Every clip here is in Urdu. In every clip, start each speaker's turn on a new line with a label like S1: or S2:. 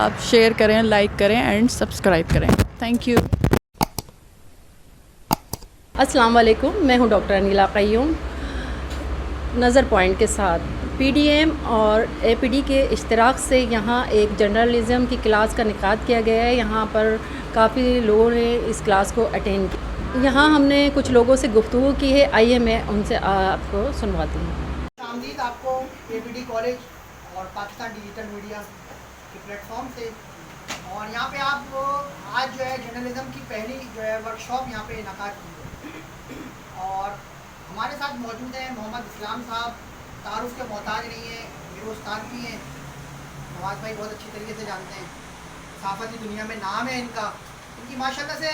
S1: آپ شیئر کریں, لائک کریں اینڈ سبسکرائب کریں. Thank you.
S2: السلام علیکم, میں ہوں ڈاکٹر انیلا قیوم. نظر پوائنٹ کے ساتھ پی ڈی ایم اور اے پی ڈی کے اشتراک سے یہاں ایک جرنلزم کی کلاس کا انعقاد کیا گیا ہے. یہاں پر کافی لوگوں نے اس کلاس کو اٹینڈ کیا. یہاں ہم نے کچھ لوگوں سے گفتگو کی ہے, آئیے میں ان سے آپ کو سنواتی ہوں.
S3: آمدید آپ کو اے پی ڈی کالج اور پاکستان ڈیجیٹل میڈیا کے پلیٹ فارم سے. اور یہاں پہ آپ آج جو ہے جرنلزم کی پہلی جو ہے ورکشاپ یہاں پہ انعقاد کی ہے. اور ہمارے ساتھ موجود ہیں محمد اسلام صاحب, تعارف کے محتاج نہیں ہیں, میرے استاد بھی ہیں. نواز بھائی بہت اچھی طریقے سے جانتے ہیں, صحافتی دنیا میں نام ہے ان کا. ان کی ماشاءاللہ سے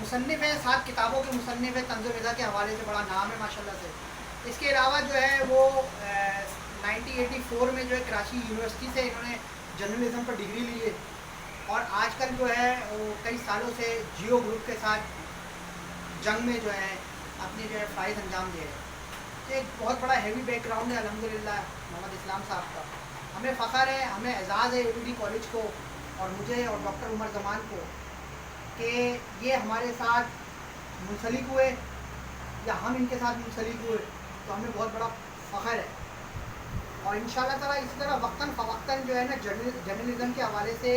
S3: مصنف ہیں, 7 کتابوں کے مصنف ہیں, طنز و مزاح کے حوالے سے بڑا نام ہے ماشاءاللہ سے. اس کے علاوہ جو ہے وہ 1984 میں جو ہے کراچی یونیورسٹی سے انہوں نے جرنلزم پر ڈگری لی ہے. اور آج کل جو ہے وہ کئی سالوں سے جیو گروپ کے ساتھ جنگ میں جو ہے اپنے جو ہے فرائض انجام دے رہے ہیں. ایک بہت بڑا ہیوی بیک گراؤنڈ ہے الحمدللہ محمد اسلام صاحب کا. ہمیں فخر ہے, ہمیں اعزاز ہے اے پی ڈی کالج کو اور مجھے اور ڈاکٹر عمر زمان کو کہ یہ ہمارے ساتھ منسلک ہوئے یا ہم ان کے ساتھ منسلک ہوئے, تو ہمیں بہت بڑا فخر ہے. اور انشاءاللہ تعالیٰ اسی طرح وقتاً فوقتاً جو ہے نا جرنلزم کے حوالے سے,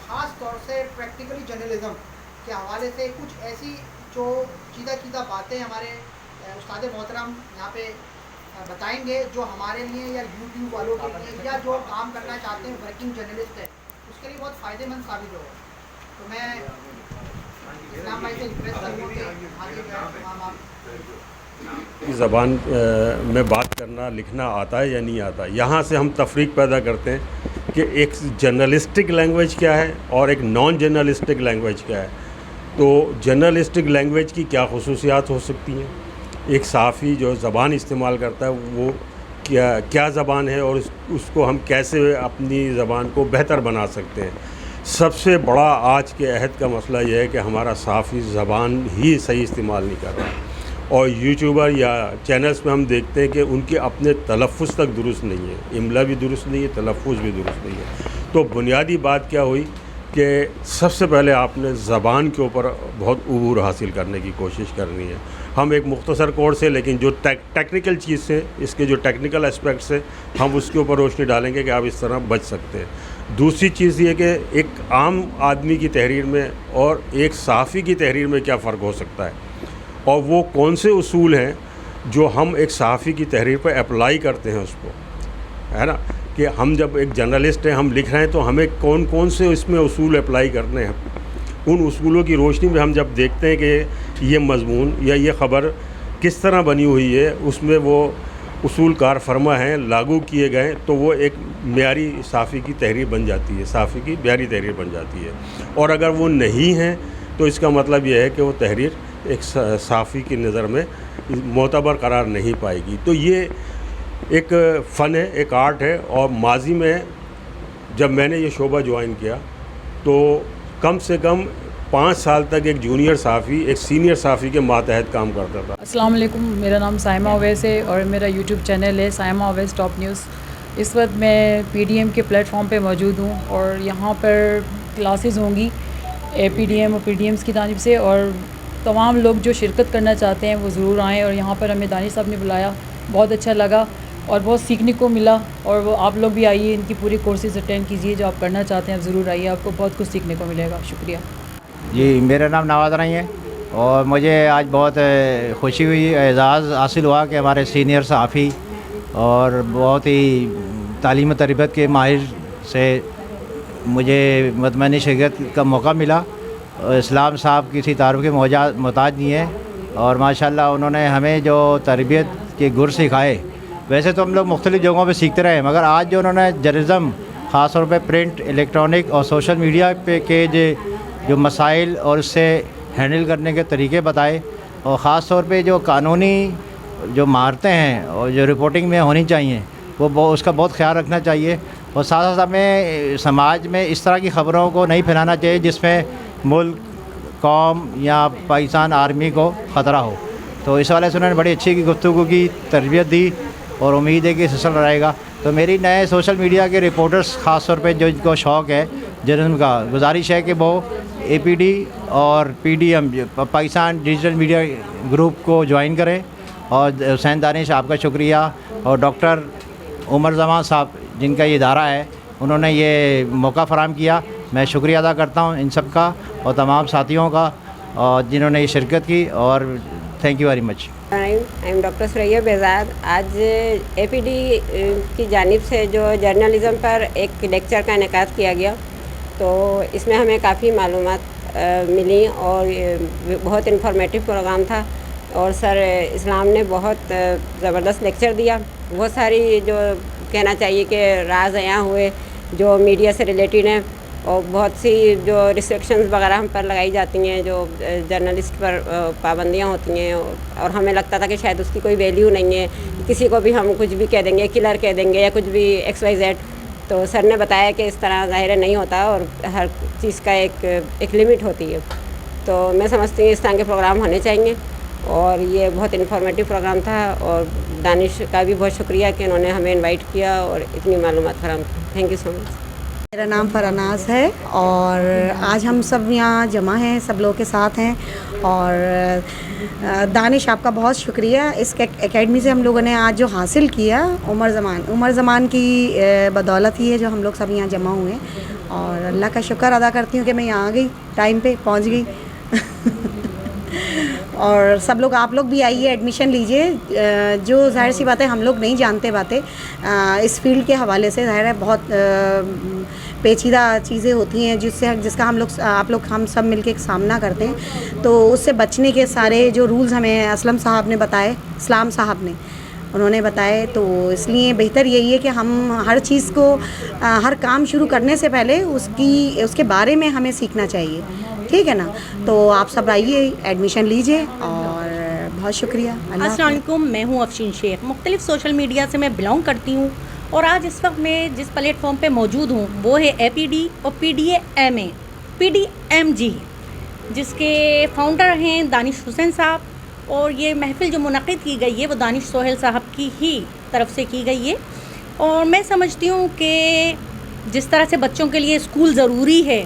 S3: خاص طور سے پریکٹیکلی جرنلزم کے حوالے سے کچھ ایسی جو چیدہ باتیں ہمارے استاد محترم یہاں پہ بتائیں گے, جو ہمارے لیے یا یوٹیوب والوں کے لیے یا جو کام کرنا چاہتے ہیں ورکنگ جرنلسٹ ہے اس کے لیے بہت فائدے مند ثابت ہوگا. تو میں اسلام بھائی سے ریکویسٹ کروں کہ آگے تمام آپ
S4: زبان میں بات کرنا لکھنا آتا ہے یا نہیں آتا. یہاں سے ہم تفریق پیدا کرتے ہیں کہ ایک جرنلسٹک لینگویج کیا ہے اور ایک نان جرنلسٹک لینگویج کیا ہے. تو جرنلسٹک لینگویج کی کیا خصوصیات ہو سکتی ہیں, ایک صحافی جو زبان استعمال کرتا ہے وہ کیا زبان ہے, اور اس کو ہم کیسے اپنی زبان کو بہتر بنا سکتے ہیں. سب سے بڑا آج کے عہد کا مسئلہ یہ ہے کہ ہمارا صحافی زبان ہی صحیح استعمال نہیں کر رہا, اور یوٹیوبر یا چینلز پہ ہم دیکھتے ہیں کہ ان کے اپنے تلفظ تک درست نہیں ہے, املا بھی درست نہیں ہے, تلفظ بھی درست نہیں ہے. تو بنیادی بات کیا ہوئی کہ سب سے پہلے آپ نے زبان کے اوپر بہت عبور حاصل کرنے کی کوشش کرنی ہے. ہم ایک مختصر کورس ہے, لیکن جو ٹیکنیکل چیز سے, اس کے جو ٹیکنیکل اسپیکٹس ہیں, ہم اس کے اوپر روشنی ڈالیں گے کہ آپ اس طرح بچ سکتے ہیں. دوسری چیز یہ کہ ایک عام آدمی کی تحریر میں اور ایک صحافی کی تحریر میں کیا فرق ہو سکتا ہے, اور وہ کون سے اصول ہیں جو ہم ایک صحافی کی تحریر پر اپلائی کرتے ہیں اس کو, ہے نا, کہ ہم جب ایک جرنلسٹ ہیں, ہم لکھ رہے ہیں, تو ہمیں کون سے اس میں اصول اپلائی کرنے ہیں. ان اصولوں کی روشنی میں ہم جب دیکھتے ہیں کہ یہ مضمون یا یہ خبر کس طرح بنی ہوئی ہے, اس میں وہ اصول کار فرما ہیں, لاگو کیے گئے, تو وہ ایک معیاری صحافی کی تحریر بن جاتی ہے, صحافی کی معیاری تحریر بن جاتی ہے. اور اگر وہ نہیں ہیں تو اس کا مطلب یہ ہے کہ وہ تحریر ایک صحافی کی نظر میں معتبر قرار نہیں پائے گی. تو یہ ایک فن ہے, ایک آرٹ ہے. اور ماضی میں جب میں نے یہ شعبہ جوائن کیا تو کم سے کم 5 سال تک ایک جونیئر صحافی ایک سینئر صحافی کے ماتحت کام کرتا تھا.
S1: السلام علیکم, میرا نام سائمہ اویس ہے اور میرا یوٹیوب چینل ہے سائمہ اویس ٹاپ نیوز. اس وقت میں پی ڈی ایم کے پلیٹ فارم پہ موجود ہوں, اور یہاں پر کلاسز ہوں گی اے پی ڈی ایم اور پی ڈی ایمس کی جانب سے, اور تمام لوگ جو شرکت کرنا چاہتے ہیں وہ ضرور آئیں. اور یہاں پر ہمیں دانش صاحب نے بلایا, بہت اچھا لگا اور بہت سیکھنے کو ملا. اور وہ آپ لوگ بھی آئیے, ان کی پوری کورسز اٹینڈ کیجیے, جو آپ کرنا چاہتے ہیں آپ ضرور آئیے, آپ کو بہت کچھ سیکھنے کو ملے گا. شکریہ.
S5: جی, میرا نام نواز رائی ہے, اور مجھے آج بہت خوشی ہوئی, اعزاز حاصل ہوا کہ ہمارے سینئر صحافی اور بہت ہی تعلیم و تربیت کے ماہر سے مجھے متمنی شرکت کا موقع ملا. اسلام صاحب کسی تعارف کے محتاج نہیں ہیں, اور ماشاءاللہ انہوں نے ہمیں جو تربیت کے گر سکھائے. ویسے تو ہم لوگ مختلف جگہوں پہ سیکھتے رہے, مگر آج جو انہوں نے جرنلزم خاص طور پہ پرنٹ, الیکٹرانک اور سوشل میڈیا پہ کے جو مسائل اور اس سے ہینڈل کرنے کے طریقے بتائے, اور خاص طور پہ جو قانونی جو مہارتیں ہیں اور جو رپورٹنگ میں ہونی چاہیے وہ اس کا بہت خیال رکھنا چاہیے. اور ساتھ ساتھ ہمیں سماج میں اس طرح کی خبروں کو نہیں پھیلانا چاہیے جس میں ملک, قوم یا پاکستان آرمی کو خطرہ ہو. تو اس حوالے سے انہوں نے بڑی اچھی گفتگو کی, تربیت دی, اور امید ہے کہ سلسلہ رہے گا. تو میری نئے سوشل میڈیا کے رپورٹرز خاص طور پہ جو ان کو شوق ہے جرنلزم کا، گزارش ہے کہ وہ APD اور PDM Pakistan digital media group کو جوائن کریں. اور حسین دانش آپ کا شکریہ، اور ڈاکٹر عمر زمان صاحب جن کا یہ ادارہ ہے انہوں نے یہ موقع فراہم کیا. میں شکریہ ادا کرتا ہوں ان سب کا اور تمام ساتھیوں کا اور جنہوں نے یہ شرکت کی، اور thank you very much.
S6: I am doctor Suraiya Behzad. آج APD کی جانب سے جو جرنلزم پر ایک لیکچر کا انعقاد کیا گیا، تو اس میں ہمیں کافی معلومات ملی اور بہت انفارمیٹیو پروگرام تھا. اور سر اسلام نے بہت زبردست لیکچر دیا. بہت ساری جو کہنا چاہیے کہ راز عیاں ہوئے جو میڈیا سے ریلیٹڈ ہیں، اور بہت سی جو ریسٹرکشنز وغیرہ ہم پر لگائی جاتی ہیں، جو جرنلسٹ پر پابندیاں ہوتی ہیں، اور ہمیں لگتا تھا کہ شاید اس کی کوئی ویلیو نہیں ہے، کسی کو بھی ہم کچھ بھی کہہ دیں گے، کلر کہہ دیں گے یا کچھ بھی XYZ. تو سر نے بتایا کہ اس طرح ظاہر نہیں ہوتا اور ہر چیز کا ایک لمٹ ہوتی ہے. تو میں سمجھتی ہوں اس طرح کے پروگرام ہونے چاہیے، اور یہ بہت انفارمیٹیو پروگرام تھا. اور دانش کا بھی بہت شکریہ کہ انہوں نے ہمیں انوائٹ کیا اور اتنی معلومات فراہم کی. تھینک یو سو مچ.
S7: میرا نام فرناز ہے اور آج ہم سب یہاں جمع ہیں، سب لوگ کے ساتھ ہیں. اور دانش آپ کا بہت شکریہ. اس اکیڈمی سے ہم لوگوں نے آج جو حاصل کیا عمر زمان کی بدولت ہی ہے جو ہم لوگ سب یہاں جمع ہوئے ہیں. اور اللہ کا شکر ادا کرتی ہوں کہ میں یہاں آ گئی، ٹائم پہ پہنچ گئی. اور سب لوگ، آپ لوگ بھی آئیے، ایڈمیشن لیجئے. جو ظاہر سی بات ہے ہم لوگ نہیں جانتے باتیں اس فیلڈ کے حوالے سے، ظاہر ہے بہت پیچیدہ چیزیں ہوتی ہیں جس کا ہم سب مل کے سامنا کرتے ہیں. تو اس سے بچنے کے سارے جو رولز ہمیں اسلام صاحب نے انہوں نے بتائے. تو اس لیے بہتر یہی ہے کہ ہم ہر چیز کو، ہر کام شروع کرنے سے پہلے اس کے بارے میں ہمیں سیکھنا چاہیے. ٹھیک ہے نا؟ تو آپ سب آئیے، ایڈمیشن لیجئے، اور بہت شکریہ.
S8: السلام علیکم. میں ہوں افشین شیخ. مختلف سوشل میڈیا سے میں بلانگ کرتی ہوں، اور آج اس وقت میں جس پلیٹ فارم پہ موجود ہوں وہ ہے APD اور PDMG، جس کے فاؤنڈر ہیں دانش حسین صاحب. اور یہ محفل جو منعقد کی گئی ہے وہ دانش سہیل صاحب کی ہی طرف سے کی گئی ہے. اور میں سمجھتی ہوں کہ جس طرح سے بچوں کے لیے اسکول ضروری ہے،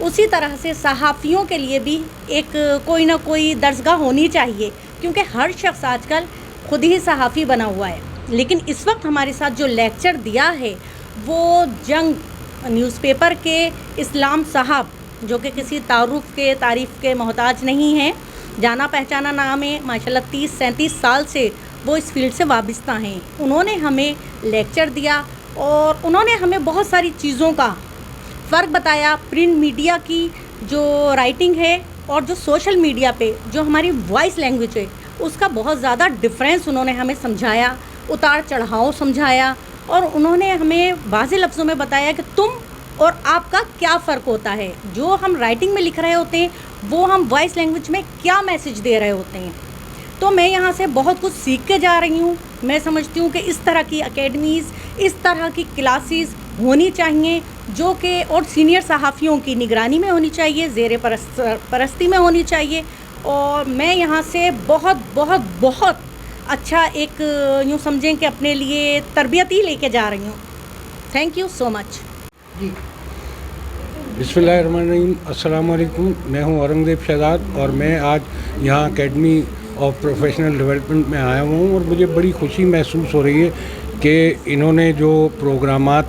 S8: اسی طرح سے صحافیوں کے لیے بھی ایک کوئی نہ کوئی درسگاہ ہونی چاہیے، کیونکہ ہر شخص آج کل خود ہی صحافی بنا ہوا ہے. لیکن اس وقت ہمارے ساتھ جو لیکچر دیا ہے وہ جنگ نیوز پیپر کے اسلام صاحب، جو کہ کسی تعریف کے محتاج نہیں ہیں، جانا پہچانا نام ہے. ماشاءاللہ 30-37 سال سے وہ اس فیلڈ سے وابستہ ہیں. انہوں نے ہمیں لیکچر دیا اور انہوں نے ہمیں بہت ساری چیزوں کا فرق بتایا. پرنٹ میڈیا کی جو رائٹنگ ہے اور جو سوشل میڈیا پہ جو ہماری وائس لینگویج ہے، اس کا بہت زیادہ ڈفرینس انہوں نے ہمیں سمجھایا، اتار چڑھاؤ سمجھایا. اور انہوں نے ہمیں واضح لفظوں میں بتایا کہ تم اور آپ کا کیا فرق ہوتا ہے. جو ہم رائٹنگ میں لکھ رہے ہوتے ہیں وہ ہم وائس لینگویج میں کیا میسج دے رہے ہوتے ہیں. تو میں یہاں سے بہت کچھ سیکھ کے جا رہی ہوں. میں سمجھتی ہوں کہ اس طرح کی اکیڈمیز، اس طرح کی کلاسز ہونی چاہیے، جو کہ اور سینئر صحافیوں کی نگرانی میں ہونی چاہیے، زیر پرستی میں ہونی چاہیے. اور میں یہاں سے بہت بہت بہت اچھا ایک یوں سمجھیں کہ اپنے لیے تربیت ہی لے کے جا رہی ہوں. تھینک یو سو مچ.
S9: بسم اللہ الرحمن الرحیم. السلام علیکم. میں ہوں اورنگزیب شہزاد اور میں آج یہاں اکیڈمی آف پروفیشنل ڈیولپمنٹ میں آیا ہوں، اور مجھے بڑی خوشی محسوس ہو رہی ہے کہ انہوں نے جو پروگرامات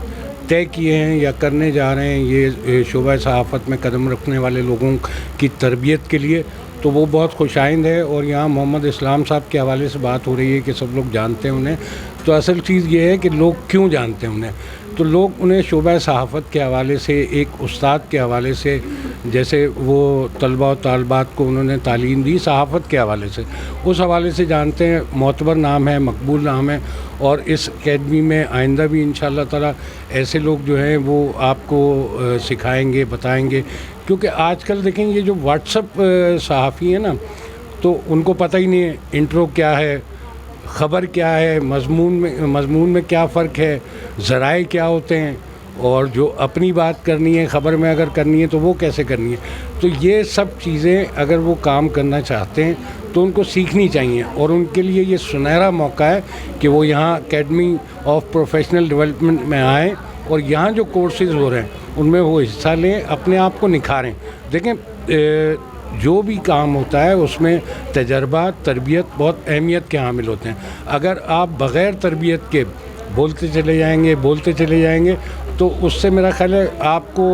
S9: طے کیے ہیں یا کرنے جا رہے ہیں یہ شعبہ صحافت میں قدم رکھنے والے لوگوں کی تربیت کے لیے، تو وہ بہت خوش آئند ہے. اور یہاں محمد اسلام صاحب کے حوالے سے بات ہو رہی ہے کہ سب لوگ جانتے ہیں انہیں. تو اصل چیز یہ ہے کہ لوگ کیوں جانتے ہیں انہیں. تو لوگ انہیں شعبہ صحافت کے حوالے سے، ایک استاد کے حوالے سے، جیسے وہ طلبہ و طالبات کو انہوں نے تعلیم دی صحافت کے حوالے سے، اس حوالے سے جانتے ہیں. معتبر نام ہے، مقبول نام ہے. اور اس اکیڈمی میں آئندہ بھی انشاءاللہ تعالی ایسے لوگ جو ہیں وہ آپ کو سکھائیں گے، بتائیں گے. کیونکہ آج کل دیکھیں یہ جو واٹس اپ صحافی ہیں نا، تو ان کو پتہ ہی نہیں ہے انٹرو کیا ہے، خبر کیا ہے، مضمون میں کیا فرق ہے، ذرائع کیا ہوتے ہیں. اور جو اپنی بات کرنی ہے خبر میں اگر کرنی ہے تو وہ کیسے کرنی ہے. تو یہ سب چیزیں اگر وہ کام کرنا چاہتے ہیں تو ان کو سیکھنی چاہیے, اور ان کے لیے یہ سنہرا موقع ہے کہ وہ یہاں اکیڈمی آف پروفیشنل ڈیولپمنٹ میں آئیں اور یہاں جو کورسز ہو رہے ہیں ان میں وہ حصہ لیں, اپنے آپ کو نکھاریں. دیکھیں جو بھی کام ہوتا ہے اس میں تجربہ, تربیت بہت اہمیت کے حامل ہوتے ہیں. اگر آپ بغیر تربیت کے بولتے چلے جائیں گے تو اس سے میرا خیال ہے آپ کو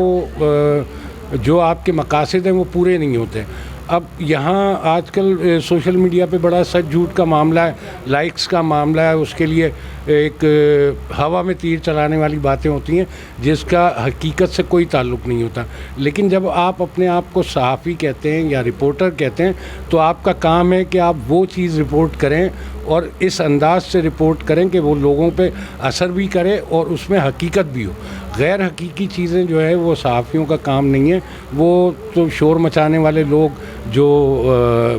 S9: جو آپ کے مقاصد ہیں وہ پورے نہیں ہوتے. اب یہاں آج کل سوشل میڈیا پہ بڑا سچ جھوٹ کا معاملہ ہے, لائکس کا معاملہ ہے, اس کے لیے ایک ہوا میں تیر چلانے والی باتیں ہوتی ہیں جس کا حقیقت سے کوئی تعلق نہیں ہوتا. لیکن جب آپ اپنے آپ کو صحافی کہتے ہیں یا رپورٹر کہتے ہیں تو آپ کا کام ہے کہ آپ وہ چیز رپورٹ کریں اور اس انداز سے رپورٹ کریں کہ وہ لوگوں پہ اثر بھی کرے اور اس میں حقیقت بھی ہو. غیر حقیقی چیزیں جو ہے وہ صحافیوں کا کام نہیں ہے. وہ تو شور مچانے والے لوگ جو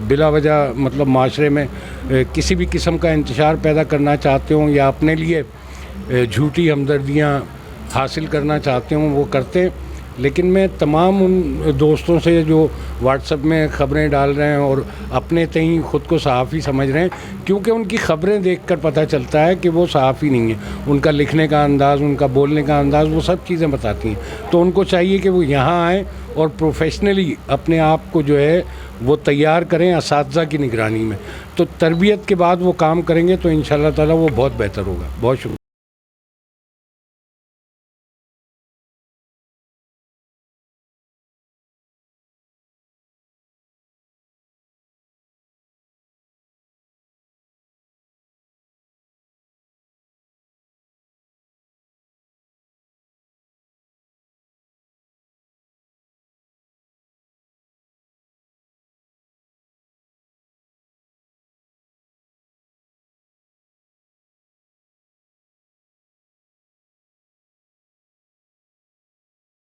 S9: بلا وجہ مطلب معاشرے میں کسی بھی قسم کا انتشار پیدا کرنا چاہتے ہوں یا اپنے لیے جھوٹی ہمدردیاں حاصل کرنا چاہتے ہوں وہ کرتے ہیں. لیکن میں تمام ان دوستوں سے جو واٹس ایپ میں خبریں ڈال رہے ہیں اور اپنے تئیں خود کو صحافی سمجھ رہے ہیں, کیونکہ ان کی خبریں دیکھ کر پتہ چلتا ہے کہ وہ صحافی نہیں ہیں. ان کا لکھنے کا انداز, ان کا بولنے کا انداز, وہ سب چیزیں بتاتی ہیں. تو ان کو چاہیے کہ وہ یہاں آئیں اور پروفیشنلی اپنے آپ کو جو ہے وہ تیار کریں اساتذہ کی نگرانی میں. تو تربیت کے بعد وہ کام کریں گے تو انشاءاللہ تعالی وہ بہت بہتر ہوگا. بہت شکریہ.